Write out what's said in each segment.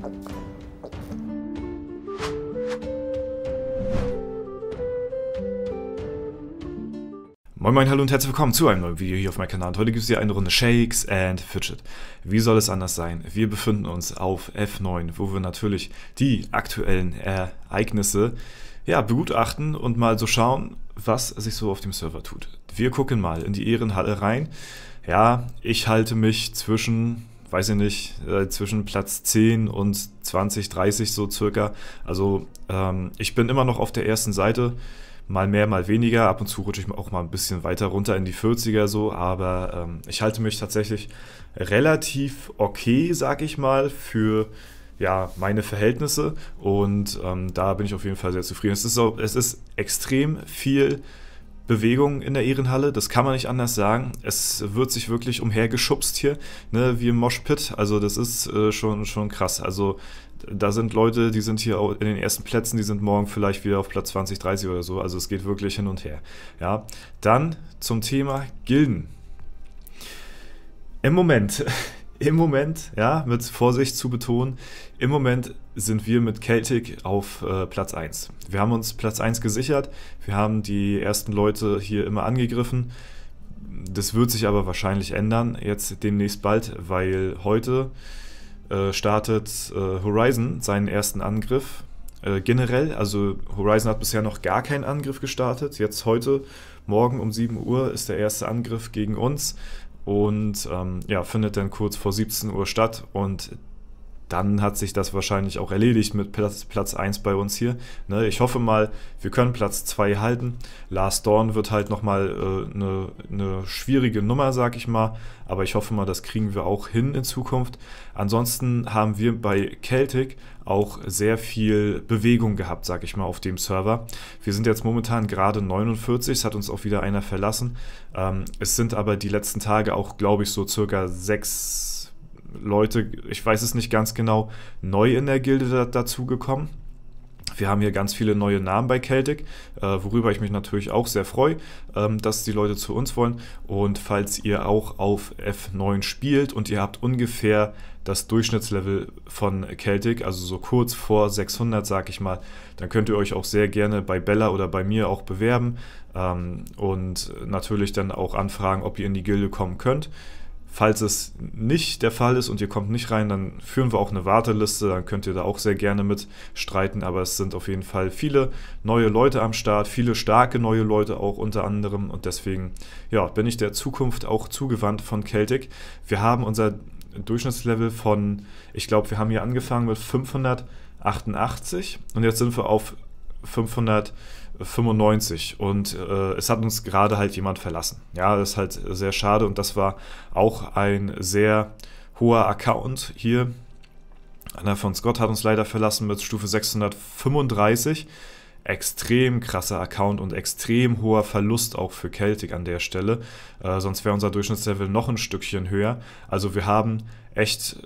Moin Moin, hallo und herzlich willkommen zu einem neuen Video hier auf meinem Kanal. Und heute gibt es hier eine Runde Shakes and Fidget. Wie soll es anders sein? Wir befinden uns auf F9, wo wir natürlich die aktuellen Ereignisse begutachten und mal so schauen, was sich so auf dem Server tut. Wir gucken mal in die Ehrenhalle rein. Ja, ich halte mich zwischen, weiß ich nicht, zwischen Platz 10 und 20, 30 so circa. Also ich bin immer noch auf der ersten Seite. Mal mehr, mal weniger. Ab und zu rutsche ich auch mal ein bisschen weiter runter in die 40er so, aber ich halte mich tatsächlich relativ okay, sag ich mal, für meine Verhältnisse und da bin ich auf jeden Fall sehr zufrieden. Es ist extrem viel Bewegung in der Ehrenhalle, das kann man nicht anders sagen. Es wird sich wirklich umhergeschubst hier, ne, wie im Moshpit, also das ist schon krass. Also da sind Leute, die sind hier in den ersten Plätzen, die sind morgen vielleicht wieder auf Platz 20, 30 oder so, also es geht wirklich hin und her. Ja, dann zum Thema Gilden. Im Moment, ja, mit Vorsicht zu betonen, im Moment sind wir mit Celtic auf Platz 1. Wir haben uns Platz 1 gesichert, wir haben die ersten Leute hier immer angegriffen. Das wird sich aber wahrscheinlich ändern, jetzt demnächst bald, weil heute startet Horizon seinen ersten Angriff. Generell, also Horizon hat bisher noch gar keinen Angriff gestartet. Jetzt heute, morgen um 7 Uhr ist der erste Angriff gegen uns. Und findet dann kurz vor 17 Uhr statt und dann hat sich das wahrscheinlich auch erledigt mit Platz 1 bei uns hier. Ne, ich hoffe mal, wir können Platz 2 halten. Last Dawn wird halt nochmal eine schwierige Nummer, sag ich mal, aber ich hoffe mal, das kriegen wir auch hin in Zukunft. Ansonsten haben wir bei Celtic auch sehr viel Bewegung gehabt, sag ich mal, auf dem Server. Wir sind jetzt momentan gerade 49, es hat uns auch wieder einer verlassen. Es sind aber die letzten Tage auch, glaube ich, so circa 6 Leute, ich weiß es nicht ganz genau, neu in der Gilde dazugekommen. Wir haben hier ganz viele neue Namen bei Celtic, worüber ich mich natürlich auch sehr freue, dass die Leute zu uns wollen. Und falls ihr auch auf F9 spielt und ihr habt ungefähr das Durchschnittslevel von Celtic, also so kurz vor 600, sag ich mal, dann könnt ihr euch auch sehr gerne bei Bella oder bei mir auch bewerben und natürlich dann auch anfragen, ob ihr in die Gilde kommen könnt. Falls es nicht der Fall ist und ihr kommt nicht rein, dann führen wir auch eine Warteliste, dann könnt ihr da auch sehr gerne mit streiten, aber es sind auf jeden Fall viele neue Leute am Start, viele starke neue Leute auch unter anderem und deswegen bin ich der Zukunft auch zugewandt von Celtic. Wir haben unser Durchschnittslevel von, ich glaube, wir haben hier angefangen mit 588 und jetzt sind wir auf 595 und es hat uns gerade halt jemand verlassen. Ja, das ist halt sehr schade und das war auch ein sehr hoher Account hier. Anna von Scott hat uns leider verlassen mit Stufe 635. Extrem krasser Account und extrem hoher Verlust auch für Celtic an der Stelle. Sonst wäre unser Durchschnittslevel noch ein Stückchen höher. Also wir haben echt,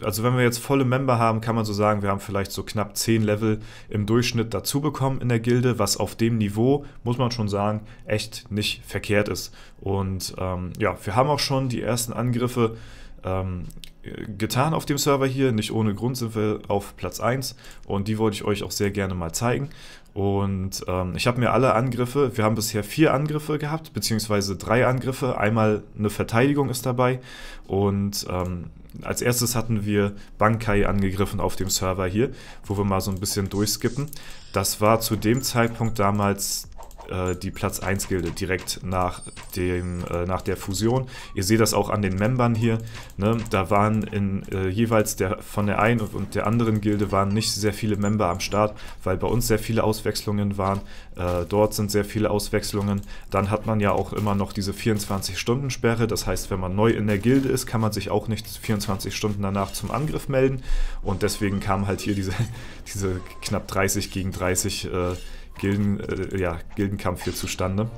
also wenn wir jetzt volle Member haben, kann man so sagen, wir haben vielleicht so knapp 10 Level im Durchschnitt dazu bekommen in der Gilde, was auf dem Niveau, muss man schon sagen, echt nicht verkehrt ist. Und wir haben auch schon die ersten Angriffe getan auf dem Server hier. Nicht ohne Grund sind wir auf Platz 1 und die wollte ich euch auch sehr gerne mal zeigen. Und ich habe mir alle Angriffe, wir haben bisher 4 Angriffe gehabt, beziehungsweise 3 Angriffe. Einmal eine Verteidigung ist dabei und als erstes hatten wir Bankai angegriffen auf dem Server hier, wo wir mal so ein bisschen durchskippen. Das war zu dem Zeitpunkt damals die Platz 1 Gilde direkt nach der Fusion. Ihr seht das auch an den Membern hier. Ne? Da waren jeweils von der einen und der anderen Gilde waren nicht sehr viele Member am Start, weil bei uns sehr viele Auswechslungen waren. Dort sind sehr viele Auswechslungen. Dann hat man ja auch immer noch diese 24-Stunden-Sperre. Das heißt, wenn man neu in der Gilde ist, kann man sich auch nicht 24 Stunden danach zum Angriff melden. Und deswegen kam halt hier diese knapp 30 gegen 30 Gildenkampf hier zustande.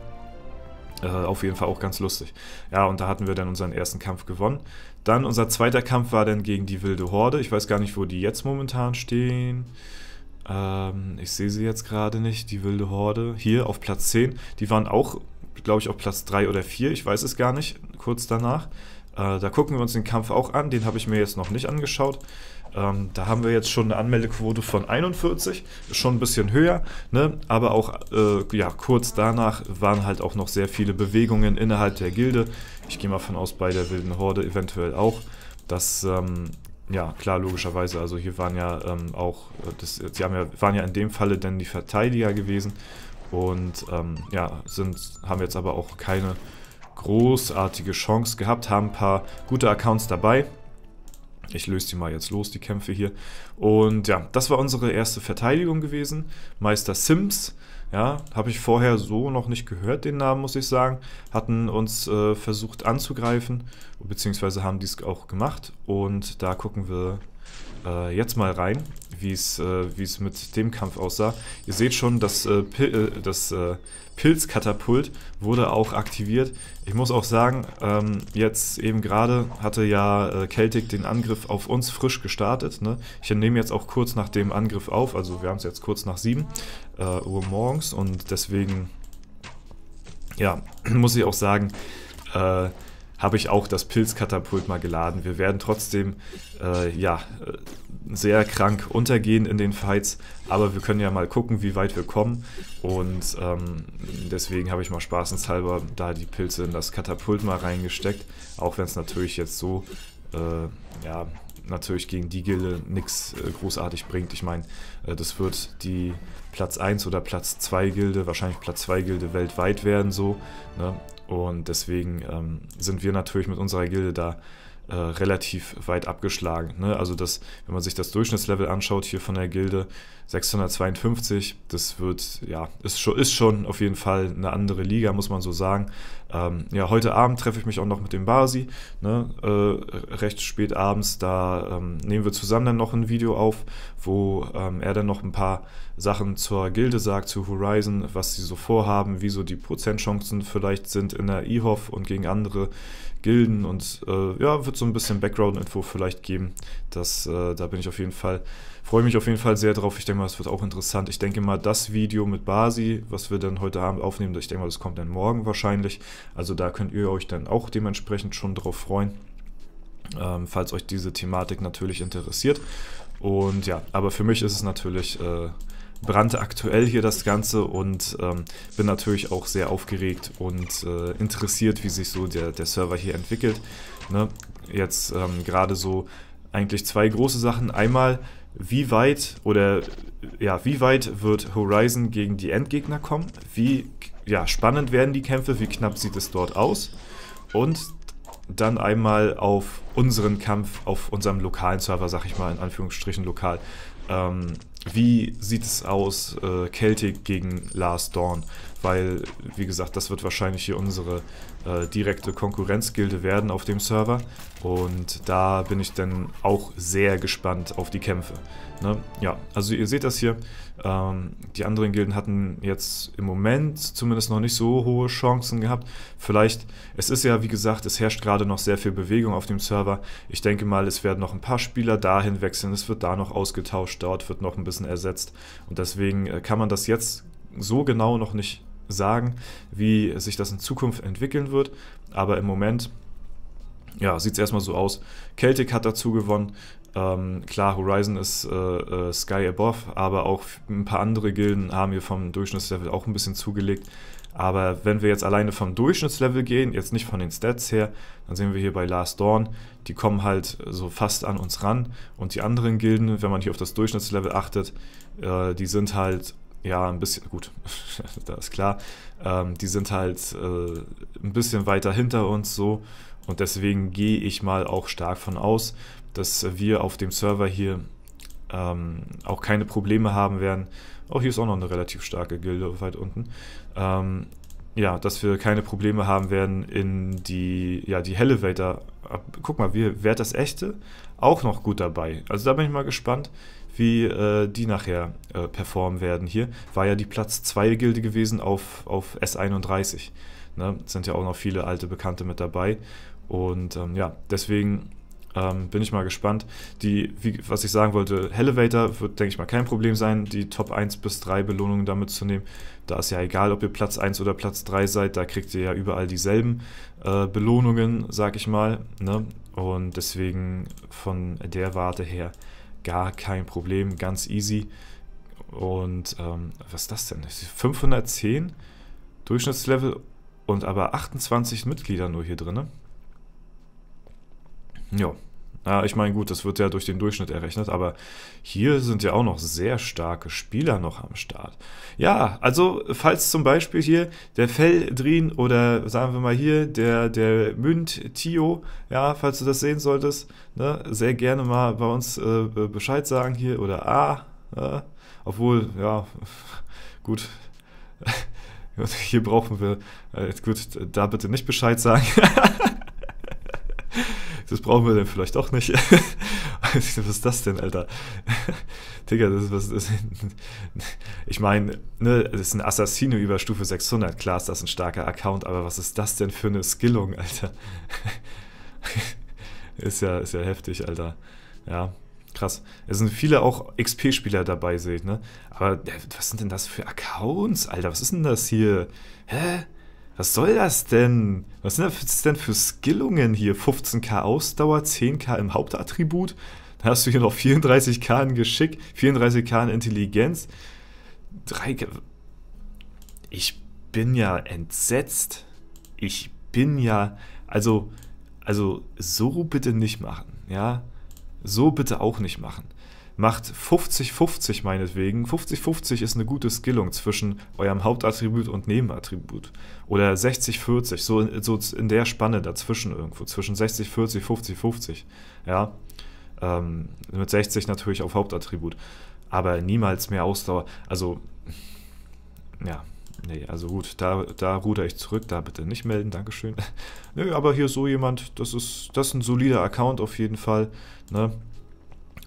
Auf jeden Fall auch ganz lustig. Ja, und da hatten wir dann unseren ersten Kampf gewonnen. Dann unser zweiter Kampf war dann gegen die wilde Horde. Ich weiß gar nicht, wo die jetzt momentan stehen. Ich sehe sie jetzt gerade nicht, die wilde Horde. Hier auf Platz 10. Die waren auch, glaube ich, auf Platz 3 oder 4. Ich weiß es gar nicht, kurz danach. Da gucken wir uns den Kampf auch an. Den habe ich mir jetzt noch nicht angeschaut. Da haben wir jetzt schon eine Anmeldequote von 41, ist schon ein bisschen höher, ne? Aber auch ja, kurz danach waren halt auch noch sehr viele Bewegungen innerhalb der Gilde. Ich gehe mal von aus, bei der Wilden Horde eventuell auch. Das, ja, klar, logischerweise, also hier waren ja auch, waren ja in dem Falle dann die Verteidiger gewesen und ja, haben jetzt aber auch keine großartige Chance gehabt, haben ein paar gute Accounts dabei. Ich löse die mal jetzt los, die Kämpfe hier. Und ja, das war unsere erste Verteidigung gewesen. Meister Sims, ja, habe ich vorher so noch nicht gehört, den Namen, muss ich sagen. Hatten uns versucht anzugreifen, beziehungsweise haben dies auch gemacht. Und da gucken wir jetzt mal rein, wie es mit dem Kampf aussah. Ihr seht schon, das Pilzkatapult wurde auch aktiviert. Ich muss auch sagen, jetzt eben gerade hatte ja Celtic den Angriff auf uns frisch gestartet. Ne? Ich nehme jetzt auch kurz nach dem Angriff auf, also wir haben es jetzt kurz nach 7 Uhr morgens und deswegen, ja, muss ich auch sagen, habe ich auch das Pilzkatapult mal geladen. Wir werden trotzdem ja, sehr krank untergehen in den Fights, aber wir können ja mal gucken, wie weit wir kommen und deswegen habe ich mal spaßenshalber da die Pilze in das Katapult mal reingesteckt, auch wenn es natürlich jetzt so, ja, natürlich gegen die Gilde nichts großartig bringt. Ich meine, das wird die Platz 1 oder Platz 2 Gilde, wahrscheinlich Platz 2 Gilde weltweit werden so, ne? Und deswegen sind wir natürlich mit unserer Gilde da relativ weit abgeschlagen. Ne? Also wenn man sich das Durchschnittslevel anschaut hier von der Gilde, 652, das wird, ja, ist schon auf jeden Fall eine andere Liga, muss man so sagen. Ja, heute Abend treffe ich mich auch noch mit dem Basi, ne? Recht spät abends, da nehmen wir zusammen dann noch ein Video auf, wo er dann noch ein paar Sachen zur Gilde sagt, zu Horizon, was sie so vorhaben, wie so die Prozentchancen vielleicht sind in der IHOF und gegen andere Gilden und ja, wird so ein bisschen Background-Info vielleicht geben. Da bin ich auf jeden Fall, freue mich auf jeden Fall sehr drauf. Ich denke mal, das wird auch interessant. Ich denke mal, das Video mit Basi, was wir dann heute Abend aufnehmen, ich denke mal, das kommt dann morgen wahrscheinlich. Also da könnt ihr euch dann auch dementsprechend schon drauf freuen, falls euch diese Thematik natürlich interessiert. Und ja, aber für mich ist es natürlich brandaktuell hier das Ganze und bin natürlich auch sehr aufgeregt und interessiert, wie sich so der Server hier entwickelt. Ne? Jetzt gerade so eigentlich zwei große Sachen. Einmal, wie weit wird Horizon gegen die Endgegner kommen? Wie spannend werden die Kämpfe? Wie knapp sieht es dort aus? Und dann einmal auf unseren Kampf, auf unserem lokalen Server, sag ich mal, in Anführungsstrichen lokal. Wie sieht es aus, Celtic gegen Last Dawn? Weil, wie gesagt, das wird wahrscheinlich hier unsere direkte Konkurrenzgilde werden auf dem Server. Und da bin ich dann auch sehr gespannt auf die Kämpfe. Ne? Ja, also ihr seht das hier. Die anderen Gilden hatten jetzt im Moment zumindest noch nicht so hohe Chancen gehabt. Vielleicht, es ist ja, wie gesagt, es herrscht gerade noch sehr viel Bewegung auf dem Server. Ich denke mal, es werden noch ein paar Spieler dahin wechseln. Es wird da noch ausgetauscht, dort wird noch ein bisschen ersetzt. Und deswegen kann man das jetzt so genau noch nicht sagen, wie sich das in Zukunft entwickeln wird. Aber im Moment, ja, sieht es erstmal so aus. Celtic hat dazu gewonnen. Klar, Horizon ist Sky Above, aber auch ein paar andere Gilden haben hier vom Durchschnittslevel auch ein bisschen zugelegt. Aber wenn wir jetzt alleine vom Durchschnittslevel gehen, jetzt nicht von den Stats her, dann sehen wir hier bei Last Dawn, die kommen halt so fast an uns ran. Und die anderen Gilden, wenn man hier auf das Durchschnittslevel achtet, die sind halt, ja, ein bisschen, gut, da ist klar, die sind halt ein bisschen weiter hinter uns so. Und deswegen gehe ich mal auch stark von aus, dass wir auf dem Server hier auch keine Probleme haben werden. Auch hier ist auch noch eine relativ starke Gilde weit unten. Ja, dass wir keine Probleme haben werden in die Elevator. Guck mal, wer das echte auch noch gut dabei. Also da bin ich mal gespannt, wie die nachher performen werden hier. War ja die Platz 2 Gilde gewesen auf S31. Ne? Sind ja auch noch viele alte Bekannte mit dabei. Und ja, deswegen bin ich mal gespannt. Was ich sagen wollte, Elevator wird, denke ich mal, kein Problem sein, die Top 1 bis 3 Belohnungen damit zu nehmen. Da ist ja egal, ob ihr Platz 1 oder Platz 3 seid, da kriegt ihr ja überall dieselben Belohnungen, sag ich mal. Ne? Und deswegen von der Warte her gar kein Problem, ganz easy. Und was ist das denn? 510 Durchschnittslevel und aber 28 Mitglieder nur hier drin. Ja. Ja, ich meine, gut, das wird ja durch den Durchschnitt errechnet, aber hier sind ja auch noch sehr starke Spieler noch am Start. Ja, also, falls zum Beispiel hier der Feldrin oder sagen wir mal hier der Münd Tio, ja, falls du das sehen solltest, ne, sehr gerne mal bei uns Bescheid sagen hier oder obwohl, ja, gut, hier brauchen wir, gut, da bitte nicht Bescheid sagen. Das brauchen wir dann vielleicht doch nicht. Was ist das denn, Alter? Digga, was ist das? Ich meine, ne, das ist ein Assassino über Stufe 600. Klar ist das ein starker Account, aber was ist das denn für eine Skillung, Alter? Ist ja heftig, Alter. Ja, krass. Es sind viele auch XP-Spieler dabei, seht, ne? Aber was sind denn das für Accounts, Alter? Was ist denn das hier? Hä? Was soll das denn? Was sind das denn für Skillungen hier? 15k Ausdauer, 10k im Hauptattribut. Dann hast du hier noch 34k in Geschick, 34k in Intelligenz. 3k. Ich bin ja entsetzt. Ich bin ja. Also so bitte nicht machen. Ja? So bitte auch nicht machen. Macht 50-50 meinetwegen. 50-50 ist eine gute Skillung zwischen eurem Hauptattribut und Nebenattribut. Oder 60-40, so in der Spanne dazwischen irgendwo. Zwischen 60-40, 50-50. Ja. Mit 60 natürlich auf Hauptattribut. Aber niemals mehr Ausdauer. Also, ja. Nee, also gut, da ruder ich zurück, da bitte nicht melden, Dankeschön. Nö, aber hier so jemand, das ist ein solider Account auf jeden Fall. Ne?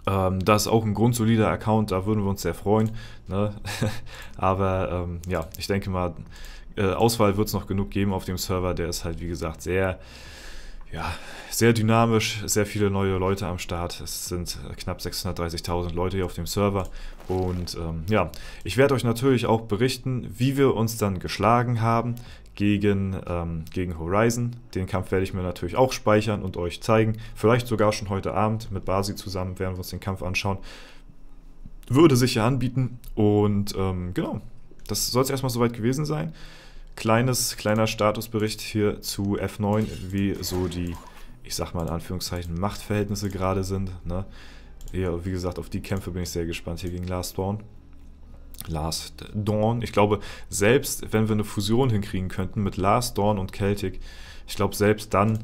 Das ist auch ein grundsolider Account, da würden wir uns sehr freuen. Ne? Aber ja, ich denke mal, Auswahl wird es noch genug geben auf dem Server. Der ist halt, wie gesagt, sehr dynamisch, sehr viele neue Leute am Start. Es sind knapp 630.000 Leute hier auf dem Server. Und ja, ich werde euch natürlich auch berichten, wie wir uns dann geschlagen haben gegen Horizon. Den Kampf werde ich mir natürlich auch speichern und euch zeigen. Vielleicht sogar schon heute Abend mit Basi zusammen werden wir uns den Kampf anschauen. Würde sich ja anbieten. Und genau, das soll es erstmal soweit gewesen sein. Kleiner Statusbericht hier zu F9, wie so die, ich sag mal in Anführungszeichen, Machtverhältnisse gerade sind. Ne? Ja, wie gesagt, auf die Kämpfe bin ich sehr gespannt hier gegen Last Dawn. Ich glaube, selbst wenn wir eine Fusion hinkriegen könnten mit Last Dawn und Celtic, ich glaube, selbst dann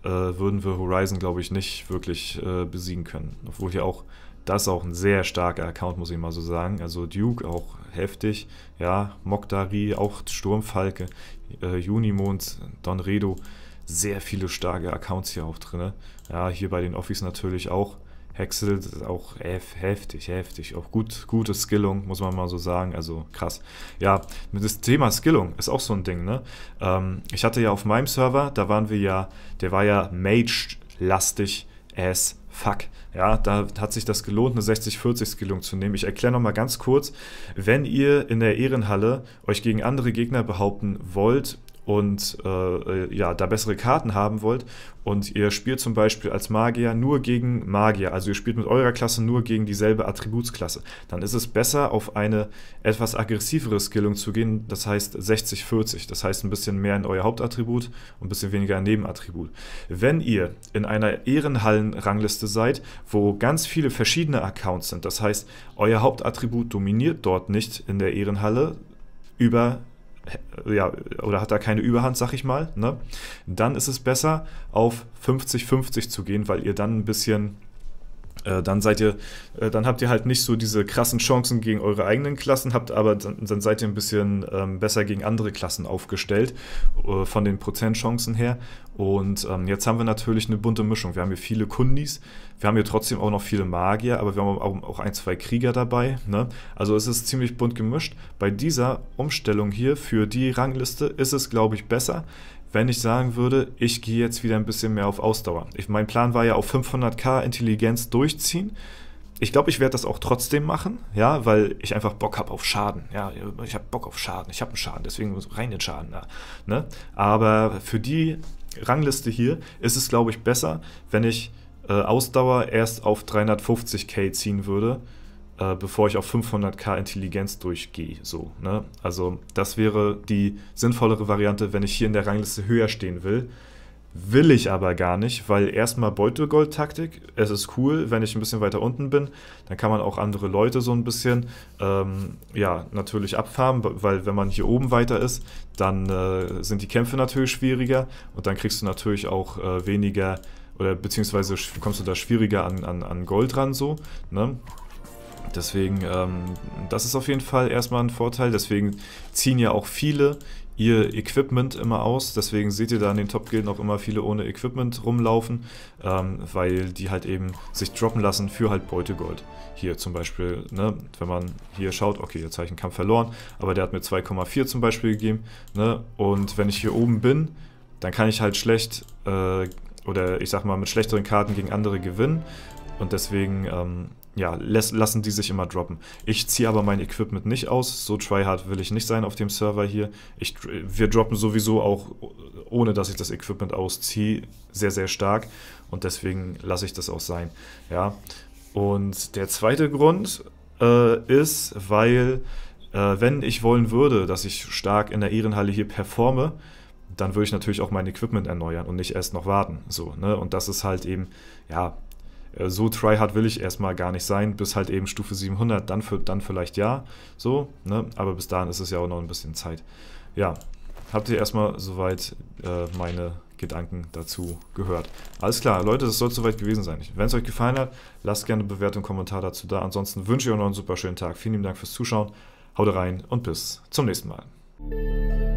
würden wir Horizon, glaube ich, nicht wirklich besiegen können. Obwohl hier auch, das ist auch ein sehr starker Account, muss ich mal so sagen. Also Duke auch heftig, ja, Mokdari, auch Sturmfalke, Junimond, Donredo, sehr viele starke Accounts hier auch drin. Ja, hier bei den Offis natürlich auch. Hexel ist auch heftig, auch gute Skillung, muss man mal so sagen, also krass. Ja, mit das Thema Skillung ist auch so ein Ding, ne? Ich hatte ja auf meinem Server, der war ja Mage-lastig as fuck. Ja, da hat sich das gelohnt, eine 60-40-Skillung zu nehmen. Ich erkläre nochmal ganz kurz, wenn ihr in der Ehrenhalle euch gegen andere Gegner behaupten wollt und ja, da bessere Karten haben wollt und ihr spielt zum Beispiel als Magier nur gegen Magier, also ihr spielt mit eurer Klasse nur gegen dieselbe Attributsklasse, dann ist es besser, auf eine etwas aggressivere Skillung zu gehen, das heißt 60-40, das heißt ein bisschen mehr in euer Hauptattribut und ein bisschen weniger in Nebenattribut. Wenn ihr in einer Ehrenhallen-Rangliste seid, wo ganz viele verschiedene Accounts sind, das heißt, euer Hauptattribut dominiert dort nicht in der Ehrenhalle oder hat da keine Überhand, sag ich mal, ne? Dann ist es besser, auf 50-50 zu gehen, weil ihr dann ein bisschen, dann habt ihr halt nicht so diese krassen Chancen gegen eure eigenen Klassen, aber dann seid ihr ein bisschen besser gegen andere Klassen aufgestellt, von den Prozentchancen her. Und jetzt haben wir natürlich eine bunte Mischung. Wir haben hier viele Kundis, wir haben hier trotzdem auch noch viele Magier, aber wir haben auch ein, zwei Krieger dabei. Ne? Also es ist ziemlich bunt gemischt. Bei dieser Umstellung hier für die Rangliste ist es, glaube ich, besser, wenn ich sagen würde, ich gehe jetzt wieder ein bisschen mehr auf Ausdauer. Mein Plan war ja auf 500k Intelligenz durchziehen. Ich glaube, ich werde das auch trotzdem machen, ja, weil ich einfach Bock habe auf Schaden. Ja, ich habe Bock auf Schaden, ich habe einen Schaden, deswegen rein den Schaden da. Ne? Aber für die Rangliste hier ist es, glaube ich, besser, wenn ich Ausdauer erst auf 350k ziehen würde, bevor ich auf 500k Intelligenz durchgehe. So, ne? Also das wäre die sinnvollere Variante, wenn ich hier in der Rangliste höher stehen will. Will ich aber gar nicht, weil erstmal Beutegold-Taktik, es ist cool, wenn ich ein bisschen weiter unten bin, dann kann man auch andere Leute so ein bisschen, ja, natürlich abfarmen, weil wenn man hier oben weiter ist, dann sind die Kämpfe natürlich schwieriger und dann kriegst du natürlich auch weniger, oder beziehungsweise kommst du da schwieriger an Gold ran, so, ne? Deswegen, das ist auf jeden Fall erstmal ein Vorteil, deswegen ziehen ja auch viele ihr Equipment immer aus, deswegen seht ihr da in den Top-Gilden auch immer viele ohne Equipment rumlaufen, weil die halt eben sich droppen lassen für halt Beutegold. Hier zum Beispiel, ne, wenn man hier schaut, okay, jetzt habe ich einen Kampf verloren, aber der hat mir 2,4 zum Beispiel gegeben, ne, und wenn ich hier oben bin, dann kann ich halt schlecht, oder ich sag mal mit schlechteren Karten gegen andere gewinnen und deswegen, ja, lassen die sich immer droppen. Ich ziehe aber mein Equipment nicht aus, so tryhard will ich nicht sein auf dem Server hier. Wir droppen sowieso auch, ohne dass ich das Equipment ausziehe, sehr, sehr stark und deswegen lasse ich das auch sein. Ja. Und der zweite Grund ist, weil wenn ich wollen würde, dass ich stark in der Ehrenhalle hier performe, dann würde ich natürlich auch mein Equipment erneuern und nicht erst noch warten. So, ne? Und das ist halt eben, ja, so tryhard will ich erstmal gar nicht sein, bis halt eben Stufe 700, dann vielleicht ja, so, ne? Aber bis dahin ist es ja auch noch ein bisschen Zeit. Ja, habt ihr erstmal soweit meine Gedanken dazu gehört. Alles klar, Leute, das soll es soweit gewesen sein. Wenn es euch gefallen hat, lasst gerne eine Bewertung und Kommentar dazu da. Ansonsten wünsche ich euch noch einen super schönen Tag. Vielen lieben Dank fürs Zuschauen, haut rein und bis zum nächsten Mal.